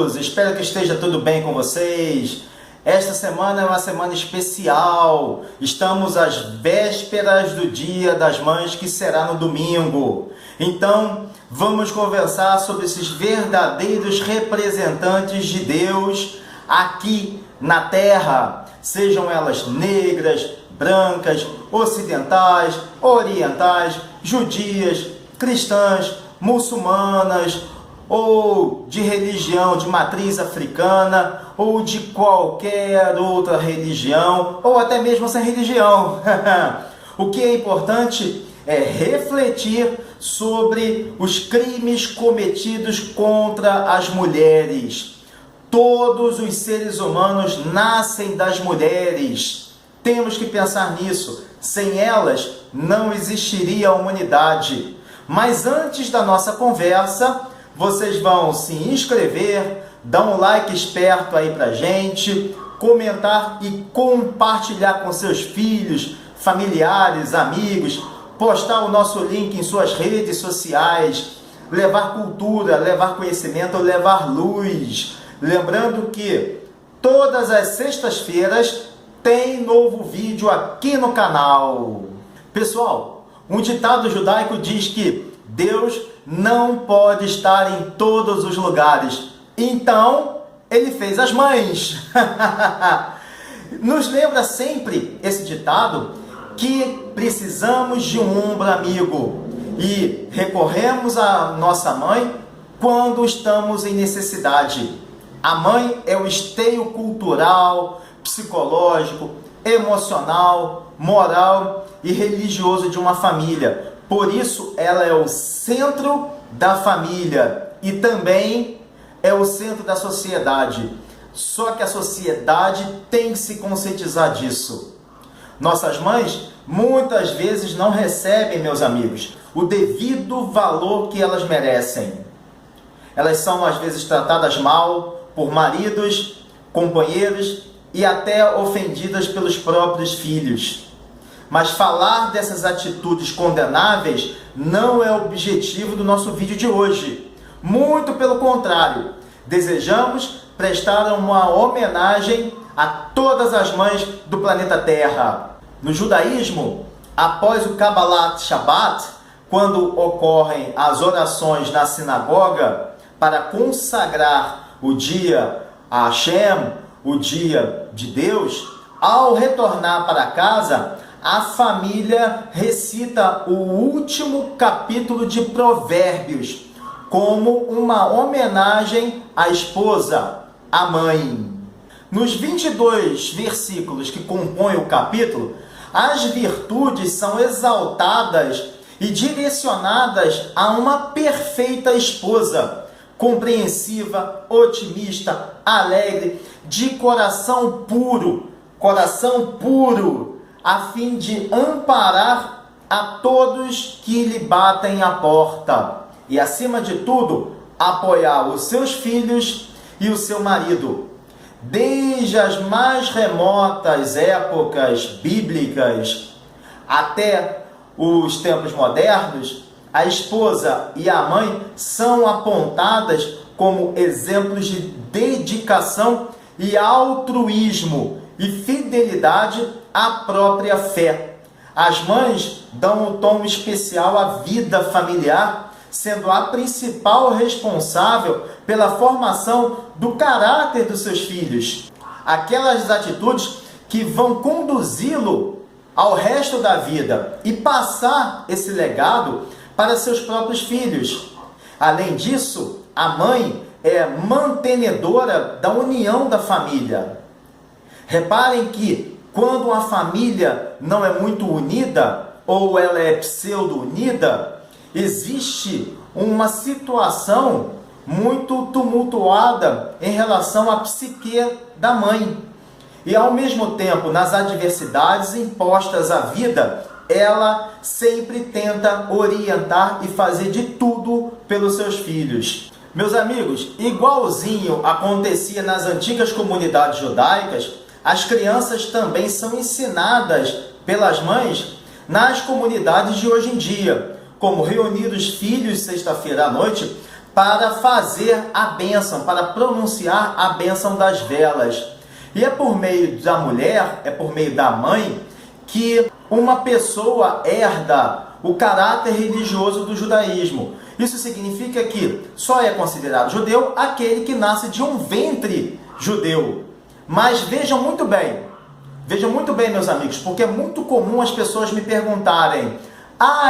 queridos, espero que esteja tudo bem com vocês. Esta semana é uma semana especial, estamos às vésperas do Dia das Mães, que será no domingo. Então, vamos conversar sobre esses verdadeiros representantes de Deus aqui na Terra, sejam elas negras, brancas, ocidentais, orientais, judias, cristãs, muçulmanas, ou de religião de matriz africana, ou de qualquer outra religião, ou até mesmo sem religião. O que é importante é refletir sobre os crimes cometidos contra as mulheres. Todos os seres humanos nascem das mulheres. Temos que pensar nisso. Sem elas, não existiria a humanidade. Mas antes da nossa conversa, vocês vão se inscrever, dar um like esperto aí pra gente, comentar e compartilhar com seus filhos, familiares, amigos, postar o nosso link em suas redes sociais, levar cultura, levar conhecimento, levar luz. Lembrando que todas as sextas-feiras tem novo vídeo aqui no canal. Pessoal, um ditado judaico diz que Deus não pode estar em todos os lugares. Então, ele fez as mães. Nos lembra sempre esse ditado que precisamos de um ombro amigo e recorremos à nossa mãe quando estamos em necessidade. A mãe é o esteio cultural, psicológico, emocional, moral e religioso de uma família. Por isso, ela é o centro da família e também é o centro da sociedade. Só que a sociedade tem que se conscientizar disso. Nossas mães, muitas vezes, não recebem, meus amigos, o devido valor que elas merecem. Elas são, às vezes, tratadas mal por maridos, companheiros e até ofendidas pelos próprios filhos. Mas falar dessas atitudes condenáveis não é o objetivo do nosso vídeo de hoje. Muito pelo contrário, desejamos prestar uma homenagem a todas as mães do planeta Terra. No judaísmo, após o Kabbalat Shabbat, quando ocorrem as orações na sinagoga para consagrar o dia a Hashem, o dia de Deus, ao retornar para casa, a família recita o último capítulo de Provérbios como uma homenagem à esposa, à mãe. Nos 22 versículos que compõem o capítulo, as virtudes são exaltadas e direcionadas a uma perfeita esposa, compreensiva, otimista, alegre, de coração puro, a fim de amparar a todos que lhe batem a porta e, acima de tudo, apoiar os seus filhos e o seu marido. Desde as mais remotas épocas bíblicas até os tempos modernos, a esposa e a mãe são apontadas como exemplos de dedicação e altruísmo e fidelidade à própria fé. As mães dão um tom especial à vida familiar, sendo a principal responsável pela formação do caráter dos seus filhos. Aquelas atitudes que vão conduzi-lo ao resto da vida e passar esse legado para seus próprios filhos. Além disso, a mãe é mantenedora da união da família. Reparem que quando uma família não é muito unida, ou ela é pseudo-unida, existe uma situação muito tumultuada em relação à psique da mãe. E ao mesmo tempo, nas adversidades impostas à vida, ela sempre tenta orientar e fazer de tudo pelos seus filhos. Meus amigos, igualzinho acontecia nas antigas comunidades judaicas, as crianças também são ensinadas pelas mães nas comunidades de hoje em dia, como reunir os filhos sexta-feira à noite para fazer a bênção, para pronunciar a bênção das velas. E é por meio da mulher, é por meio da mãe, que uma pessoa herda o caráter religioso do judaísmo. Isso significa que só é considerado judeu aquele que nasce de um ventre judeu. Mas vejam muito bem, meus amigos, porque é muito comum as pessoas me perguntarem: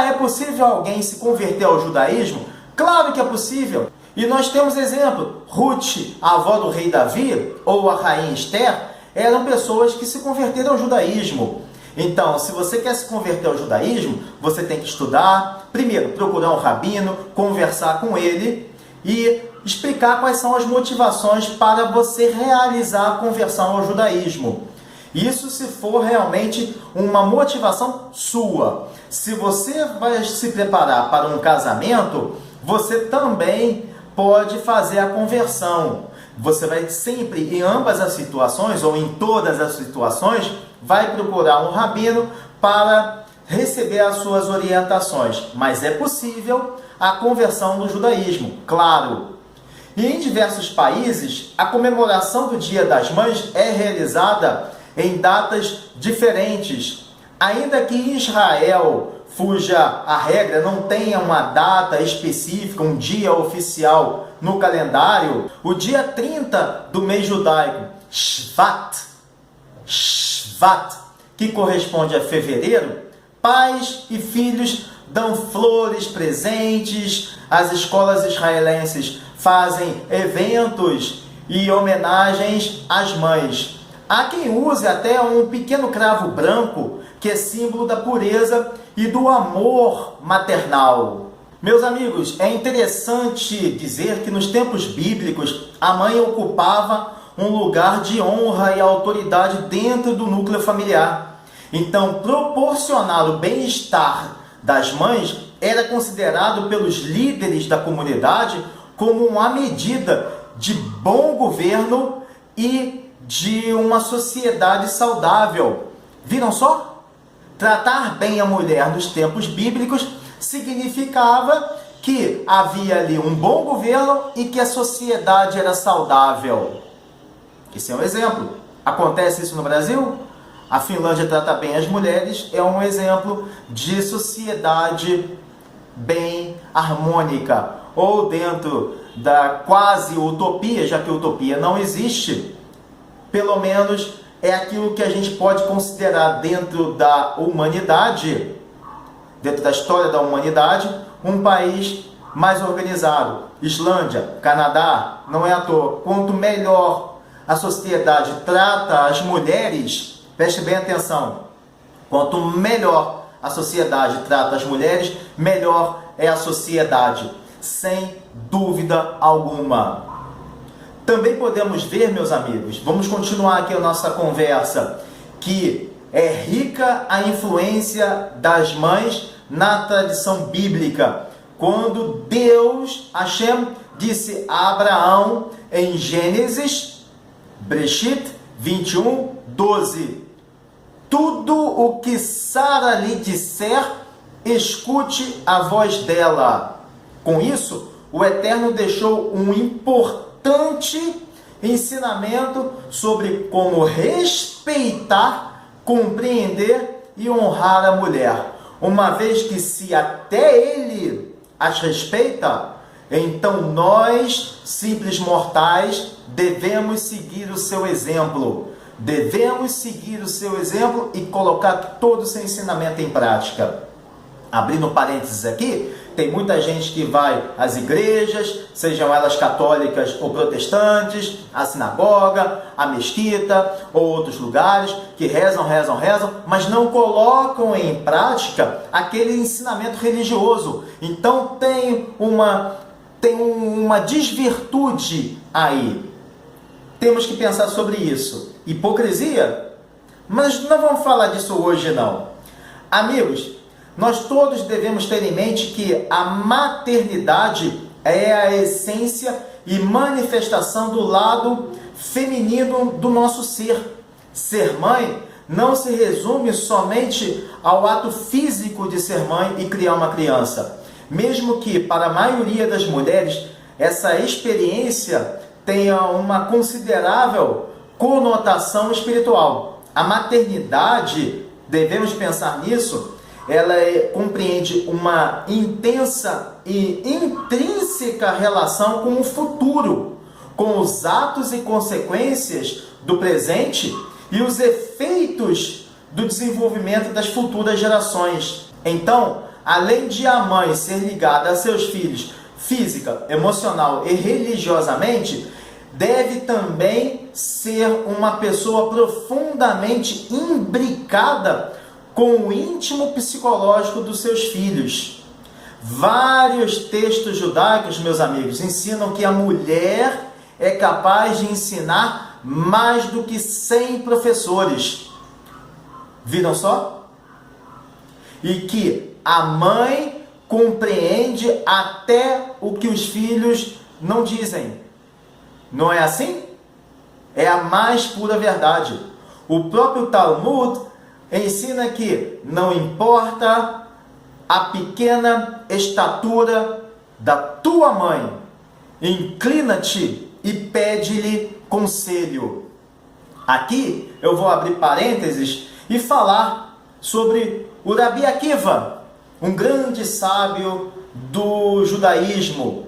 é possível alguém se converter ao judaísmo? Claro que é possível. E nós temos exemplo. Ruth, a avó do rei Davi, ou a rainha Esther, eram pessoas que se converteram ao judaísmo. Então, se você quer se converter ao judaísmo, você tem que estudar, primeiro, procurar um rabino, conversar com ele e explicar quais são as motivações para você realizar a conversão ao judaísmo. Isso se for realmente uma motivação sua. Se você vai se preparar para um casamento, você também pode fazer a conversão. Você vai sempre, em ambas as situações, ou em todas as situações, vai procurar um rabino para receber as suas orientações. Mas é possível a conversão no judaísmo, claro. E em diversos países, a comemoração do Dia das Mães é realizada em datas diferentes. Ainda que em Israel fuja a regra, não tenha uma data específica, um dia oficial no calendário, o dia 30 do mês judaico, Shvat, que corresponde a fevereiro, pais e filhos dão flores, presentes, as escolas israelenses fazem eventos e homenagens às mães. Há quem use até um pequeno cravo branco, que é símbolo da pureza e do amor maternal. Meus amigos, é interessante dizer que nos tempos bíblicos a mãe ocupava um lugar de honra e autoridade dentro do núcleo familiar. Então, proporcionar o bem-estar das mães era considerado pelos líderes da comunidade como uma medida de bom governo e de uma sociedade saudável. Viram só? Tratar bem a mulher nos tempos bíblicos significava que havia ali um bom governo e que a sociedade era saudável. Esse é um exemplo. Acontece isso no Brasil? A Finlândia trata bem as mulheres, é um exemplo de sociedade bem harmônica. Ou dentro da quase utopia, já que utopia não existe, pelo menos é aquilo que a gente pode considerar dentro da humanidade, dentro da história da humanidade, um país mais organizado. Islândia, Canadá, não é à toa. Quanto melhor a sociedade trata as mulheres, preste bem atenção, quanto melhor a sociedade trata as mulheres, melhor é a sociedade, sem dúvida alguma. Também podemos ver, meus amigos, vamos continuar aqui a nossa conversa, que é rica a influência das mães na tradição bíblica. Quando Deus, Hashem, disse a Abraão em Gênesis, Breshit 21, 12: tudo o que Sara lhe disser, escute a voz dela. Com isso, o Eterno deixou um importante ensinamento sobre como respeitar, compreender e honrar a mulher. Uma vez que se até ele as respeita, então nós, simples mortais, devemos seguir o seu exemplo. Devemos seguir o seu exemplo e colocar todo o seu ensinamento em prática. Abrindo parênteses aqui, tem muita gente que vai às igrejas, sejam elas católicas ou protestantes, à sinagoga, à mesquita ou outros lugares, que rezam, mas não colocam em prática aquele ensinamento religioso. Então tem uma desvirtude aí. Temos que pensar sobre isso. Hipocrisia? Mas não vamos falar disso hoje, não. Amigos, nós todos devemos ter em mente que a maternidade é a essência e manifestação do lado feminino do nosso ser. Ser mãe não se resume somente ao ato físico de ser mãe e criar uma criança. Mesmo que para a maioria das mulheres essa experiência tenha uma considerável conotação espiritual. A maternidade, devemos pensar nisso, ela compreende uma intensa e intrínseca relação com o futuro, com os atos e consequências do presente e os efeitos do desenvolvimento das futuras gerações. Então, além de a mãe ser ligada a seus filhos física, emocional e religiosamente, deve também ser uma pessoa profundamente imbricada com o íntimo psicológico dos seus filhos. Vários textos judaicos, meus amigos, ensinam que a mulher é capaz de ensinar mais do que 100 professores. Viram só? E que a mãe compreende até o que os filhos não dizem. Não é assim? É a mais pura verdade. O próprio Talmud ensina que não importa a pequena estatura da tua mãe, inclina-te e pede-lhe conselho. Aqui eu vou abrir parênteses e falar sobre o Rabi Akiva, um grande sábio do judaísmo.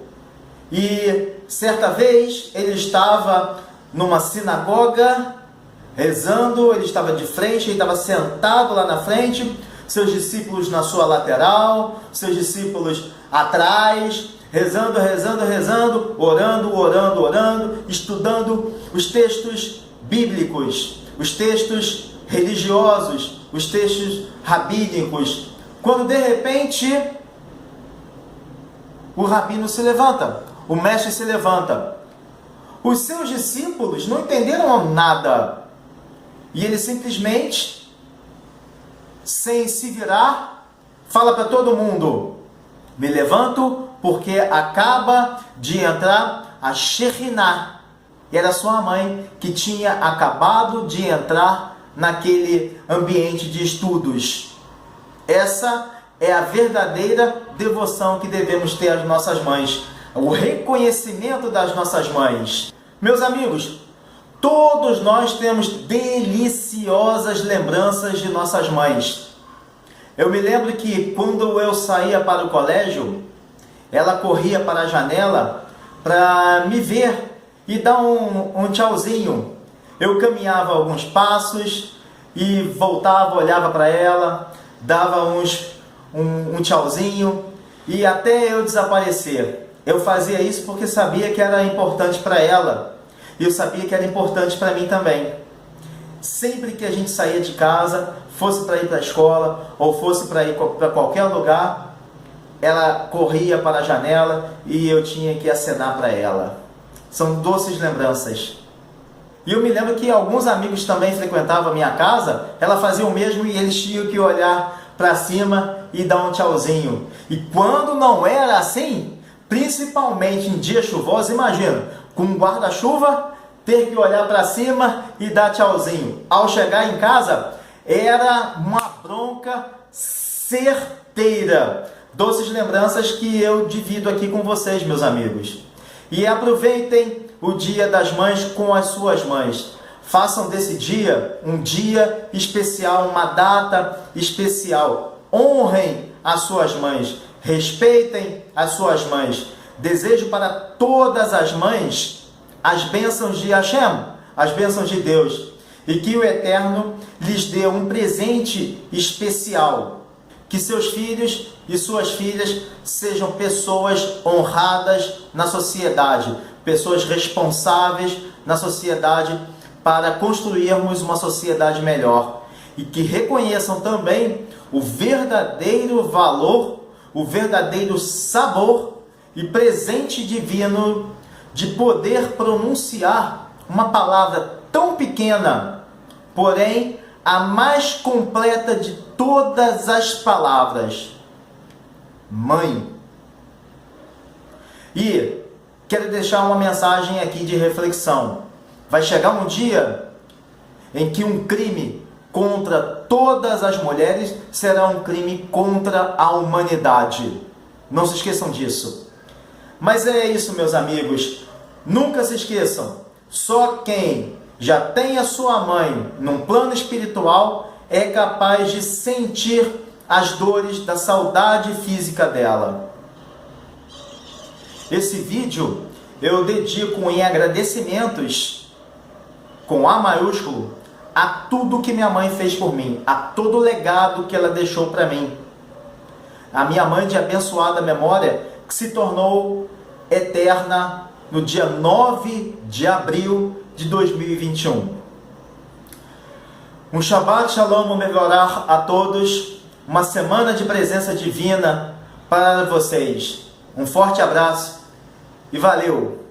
E certa vez ele estava numa sinagoga rezando, ele estava de frente, ele estava sentado lá na frente, seus discípulos na sua lateral, seus discípulos atrás, rezando, orando, estudando os textos bíblicos, os textos religiosos, os textos rabínicos. Quando de repente o rabino se levanta, o mestre se levanta. Os seus discípulos não entenderam nada. E ele simplesmente, sem se virar, fala para todo mundo: me levanto porque acaba de entrar a Shekhinah. E era sua mãe que tinha acabado de entrar naquele ambiente de estudos. Essa é a verdadeira devoção que devemos ter às nossas mães. O reconhecimento das nossas mães. Meus amigos, todos nós temos deliciosas lembranças de nossas mães. Eu me lembro que quando eu saía para o colégio, ela corria para a janela para me ver e dar um tchauzinho. Eu caminhava alguns passos e voltava, olhava para ela, dava um tchauzinho e até eu desaparecer. Eu fazia isso porque sabia que era importante para ela. E eu sabia que era importante para mim também. Sempre que a gente saía de casa, fosse para ir para a escola, ou fosse para ir para qualquer lugar, ela corria para a janela e eu tinha que acenar para ela. São doces lembranças. E eu me lembro que alguns amigos também frequentavam a minha casa, ela fazia o mesmo e eles tinham que olhar para cima e dar um tchauzinho. E quando não era assim, principalmente em dias chuvosos, imagina, com um guarda-chuva, ter que olhar para cima e dar tchauzinho. Ao chegar em casa, era uma bronca certeira. Doces lembranças que eu divido aqui com vocês, meus amigos. E aproveitem o Dia das Mães com as suas mães. Façam desse dia um dia especial, uma data especial. Honrem as suas mães. Respeitem as suas mães. Desejo para todas as mães as bênçãos de Hashem, as bênçãos de Deus, e que o Eterno lhes dê um presente especial. Que seus filhos e suas filhas sejam pessoas honradas na sociedade, pessoas responsáveis na sociedade para construirmos uma sociedade melhor. E que reconheçam também o verdadeiro valor, o verdadeiro sabor e presente divino de poder pronunciar uma palavra tão pequena, porém a mais completa de todas as palavras: mãe. E quero deixar uma mensagem aqui de reflexão. Vai chegar um dia em que um crime contra todas as mulheres será um crime contra a humanidade. Não se esqueçam disso. Mas é isso, meus amigos. Nunca se esqueçam, só quem já tem a sua mãe num plano espiritual é capaz de sentir as dores da saudade física dela. Esse vídeo eu dedico em agradecimentos, com A maiúsculo, a tudo que minha mãe fez por mim, a todo o legado que ela deixou para mim. A minha mãe de abençoada memória, que se tornou eterna no dia 9 de abril de 2021. Um Shabbat Shalom melhorar a todos, uma semana de presença divina para vocês. Um forte abraço e valeu!